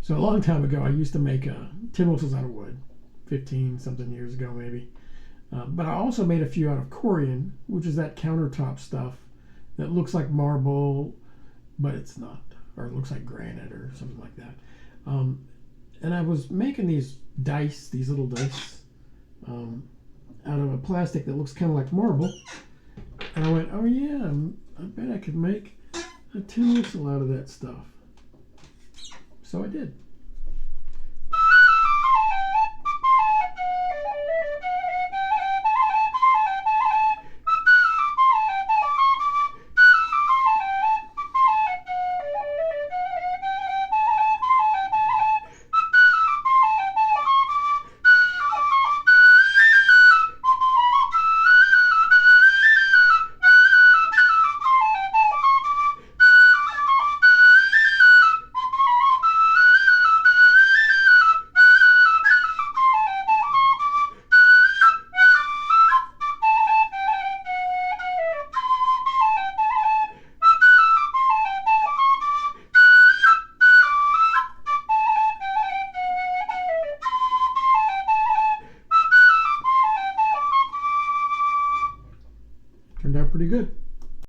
So a long time ago, I used to make tin whistles out of wood, 15 something years ago maybe. But I also made a few out of Corian, which is that countertop stuff that looks like marble, but it's not, or it looks like granite or something like that. And I was making these dice, these little dice, out of a plastic that looks kind of like marble. And I went, oh yeah, I bet I could make a tin whistle out of that stuff. So I did. Turned out pretty good.